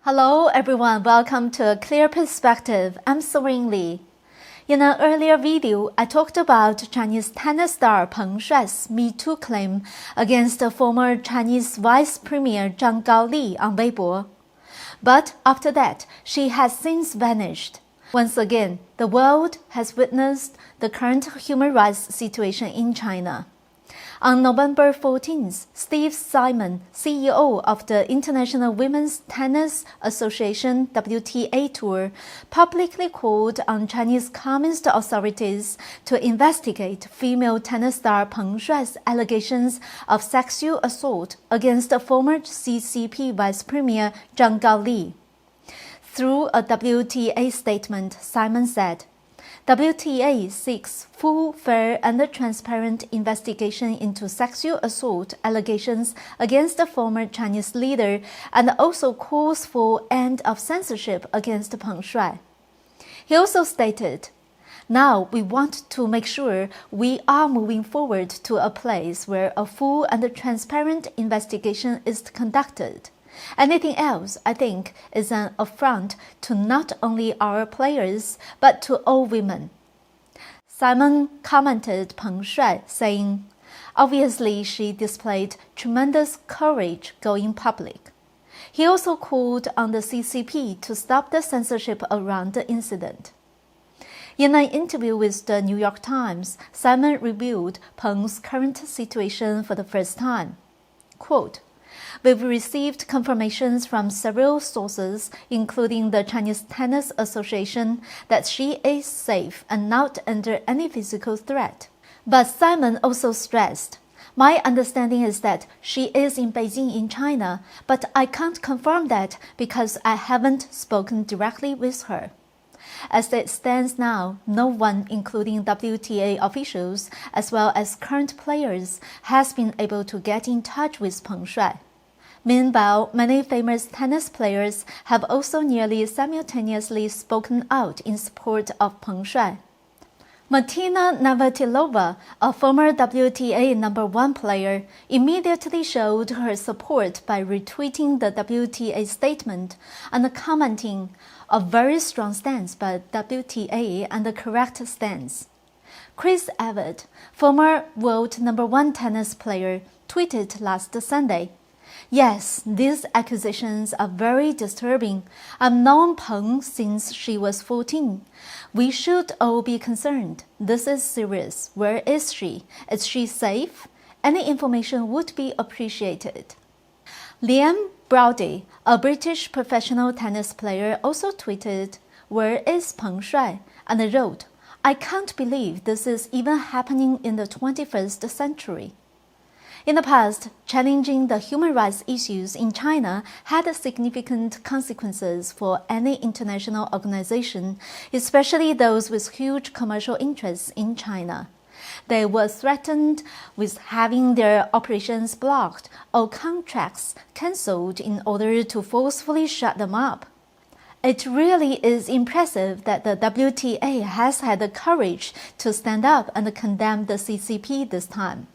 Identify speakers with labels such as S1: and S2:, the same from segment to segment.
S1: Hello everyone, welcome to A Clear Perspective. I'm Serene Li. In an earlier video, I talked about Chinese tennis star Peng Shuai's Me Too claim against the former Chinese Vice Premier Zhang Gaoli on Weibo. But after that, she has since vanished. Once again, the world has witnessed the current human rights situation in China. On November 14th, Steve Simon, CEO of the International Women's Tennis Association WTA Tour, publicly called on Chinese Communist authorities to investigate female tennis star Peng Shuai's allegations of sexual assault against the former CCP Vice Premier Zhang Gaoli. Through a WTA statement, Simon said, WTA seeks full, fair, and transparent investigation into sexual assault allegations against the former Chinese leader and also calls for end of censorship against Peng Shuai. He also stated, "Now we want to make sure we are moving forward to a place where a full and transparent investigation is conducted. Anything else, I think, is an affront to not only our players, but to all women." Simon commented Peng Shuai, saying, "Obviously, she displayed tremendous courage going public." He also called on the CCP to stop the censorship around the incident. In an interview with the New York Times, Simon revealed Peng's current situation for the first time. Quote, "We've received confirmations from several sources, including the Chinese Tennis Association, that she is safe and not under any physical threat." But Simon also stressed, "My understanding is that she is in Beijing in China, but I can't confirm that because I haven't spoken directly with her." As it stands now, no one, including WTA officials as well as current players, has been able to get in touch with Peng Shuai. Meanwhile, many famous tennis players have also nearly simultaneously spoken out in support of Peng Shuai. Martina Navratilova, a former WTA #1 player, immediately showed her support by retweeting the WTA statement and commenting, "A very strong stance by WTA and the correct stance." Chris Evert, former world #1 tennis player, tweeted last Sunday, "Yes, these accusations are very disturbing. I've known Peng since she was 14. We should all be concerned. This is serious. Where is she? Is she safe? Any information would be appreciated." Liam Brody, a British professional tennis player, also tweeted, "Where is Peng Shuai?" and wrote, "I can't believe this is even happening in the 21st century." In the past, challenging the human rights issues in China had significant consequences for any international organization, especially those with huge commercial interests in China. They were threatened with having their operations blocked or contracts cancelled in order to forcefully shut them up. It really is impressive that the WTA has had the courage to stand up and condemn the CCP this time.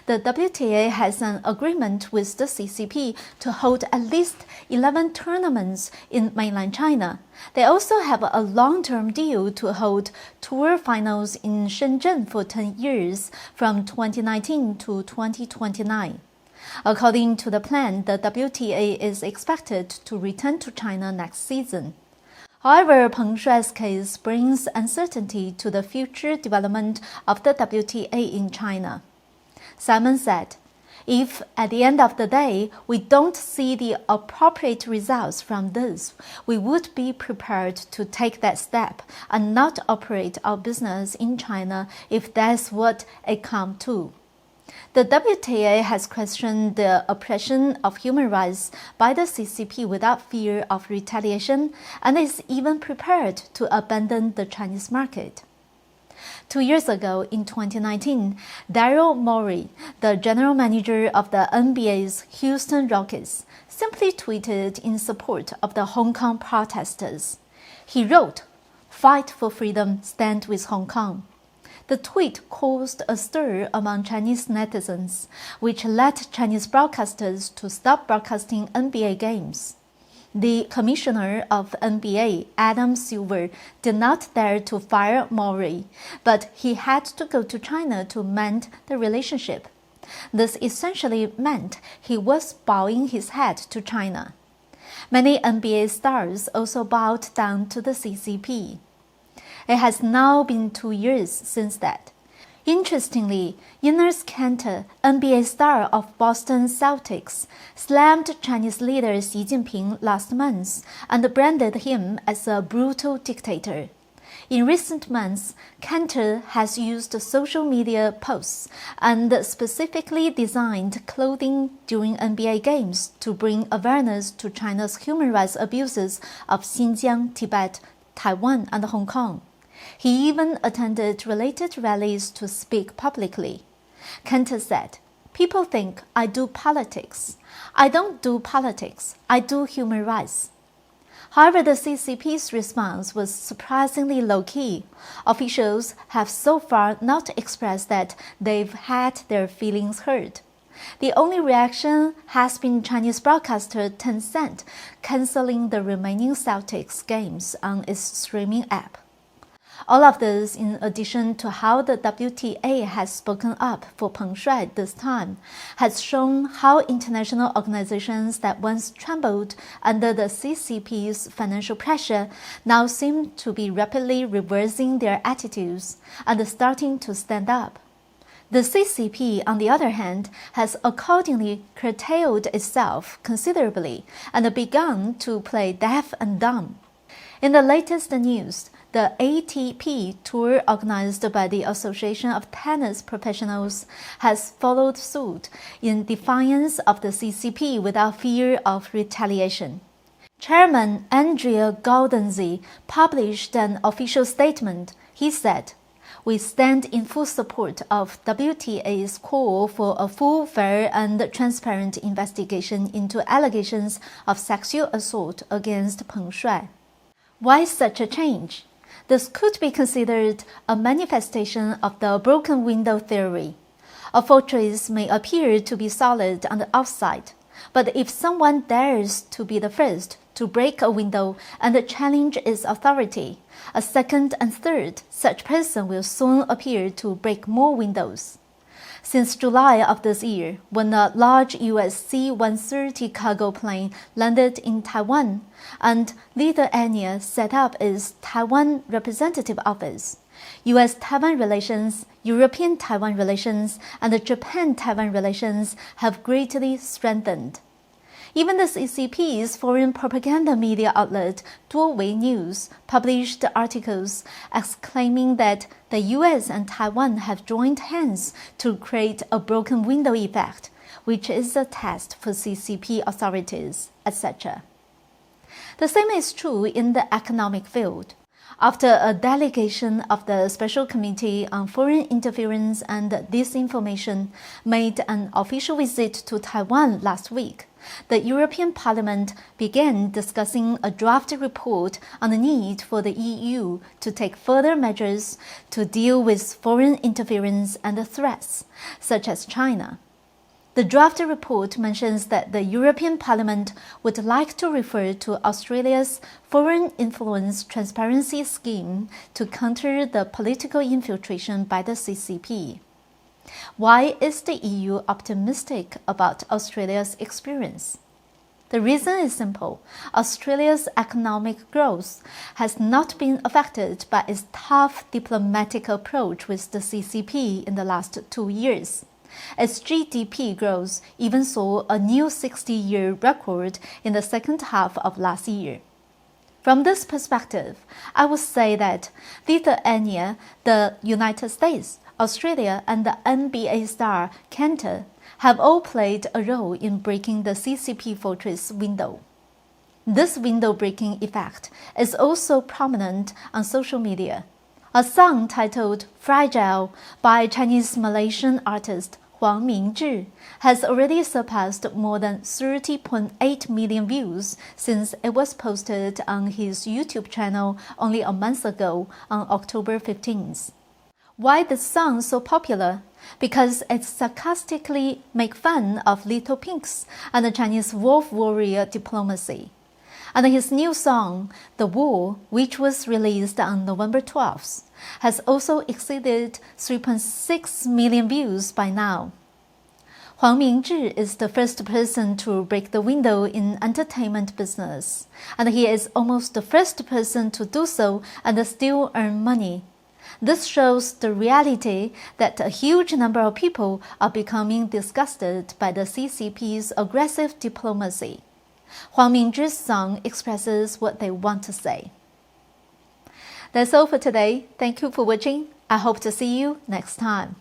S1: The WTA has an agreement with the CCP to hold at least 11 tournaments in mainland China. They also have a long-term deal to hold tour finals in Shenzhen for 10 years, from 2019 to 2029. According to the plan, the WTA is expected to return to China next season. However, Peng Shuai's case brings uncertainty to the future development of the WTA in China. Simon said, "If at the end of the day we don't see the appropriate results from this, we would be prepared to take that step and not operate our business in China if that's what it comes to." The WTA has questioned the oppression of human rights by the CCP without fear of retaliation and is even prepared to abandon the Chinese market. 2 years ago, in 2019, Daryl Morey, the general manager of the NBA's Houston Rockets, simply tweeted in support of the Hong Kong protesters. He wrote, "Fight for freedom, stand with Hong Kong." The tweet caused a stir among Chinese netizens, which led Chinese broadcasters to stop broadcasting NBA games. The commissioner of NBA, Adam Silver, did not dare to fire Maury, but he had to go to China to mend the relationship. This essentially meant he was bowing his head to China. Many NBA stars also bowed down to the CCP. It has now been 2 years since that. Interestingly, Enes Kanter, NBA star of Boston Celtics, slammed Chinese leader Xi Jinping last month and branded him as a brutal dictator. In recent months, Kanter has used social media posts and specifically designed clothing during NBA games to bring awareness to China's human rights abuses of Xinjiang, Tibet, Taiwan, and Hong Kong. He even attended related rallies to speak publicly. Kanter said, "People think I do politics. I don't do politics. I do human rights." However, the CCP's response was surprisingly low-key. Officials have so far not expressed that they've had their feelings hurt. The only reaction has been Chinese broadcaster Tencent canceling the remaining Celtics games on its streaming app. All of this, in addition to how the WTA has spoken up for Peng Shuai this time, has shown how international organizations that once trembled under the CCP's financial pressure now seem to be rapidly reversing their attitudes and starting to stand up. The CCP, on the other hand, has accordingly curtailed itself considerably and begun to play deaf and dumb. In the latest news, the ATP tour organized by the Association of Tennis Professionals has followed suit in defiance of the CCP without fear of retaliation. Chairman Andrea Gaudenzi published an official statement. He said, "We stand in full support of WTA's call for a full, fair, and transparent investigation into allegations of sexual assault against Peng Shuai." Why such a change? This could be considered a manifestation of the broken window theory. A fortress may appear to be solid on the outside, but if someone dares to be the first to break a window and challenge its authority, a second and third such person will soon appear to break more windows. Since July of this year, when a large US C-130 cargo plane landed in Taiwan and Lithuania set up its Taiwan representative office, US-Taiwan relations, European-Taiwan relations, and Japan-Taiwan relations have greatly strengthened. Even the CCP's foreign propaganda media outlet, Duowei News, published articles exclaiming that the US and Taiwan have joined hands to create a broken window effect, which is a test for CCP authorities, etc. The same is true in the economic field. After a delegation of the Special Committee on Foreign Interference and Disinformation made an official visit to Taiwan last week, the European Parliament began discussing a draft report on the need for the EU to take further measures to deal with foreign interference and threats, such as China. The draft report mentions that the European Parliament would like to refer to Australia's Foreign Influence Transparency Scheme to counter the political infiltration by the CCP. Why is the EU optimistic about Australia's experience? The reason is simple. Australia's economic growth has not been affected by its tough diplomatic approach with the CCP in the last 2 years. Its GDP growth even saw a new 60-year record in the second half of last year. From this perspective, I would say that Lithuania, the United States, Australia, and the NBA star Kanter have all played a role in breaking the CCP fortress window. This window-breaking effect is also prominent on social media. A song titled "Fragile" by Chinese-Malaysian artist Huang Mingzhi has already surpassed more than 30.8 million views since it was posted on his YouTube channel only a month ago on October 15th. Why this song so popular? Because it sarcastically makes fun of little pinks and the Chinese wolf warrior diplomacy. And his new song, The War, which was released on November 12th, has also exceeded 3.6 million views by now. Huang Mingzhi is the first person to break the window in entertainment business, and he is almost the first person to do so and still earn money. This shows the reality that a huge number of people are becoming disgusted by the CCP's aggressive diplomacy. Huang Mingzhi's song expresses what they want to say. That's all for today. Thank you for watching. I hope to see you next time.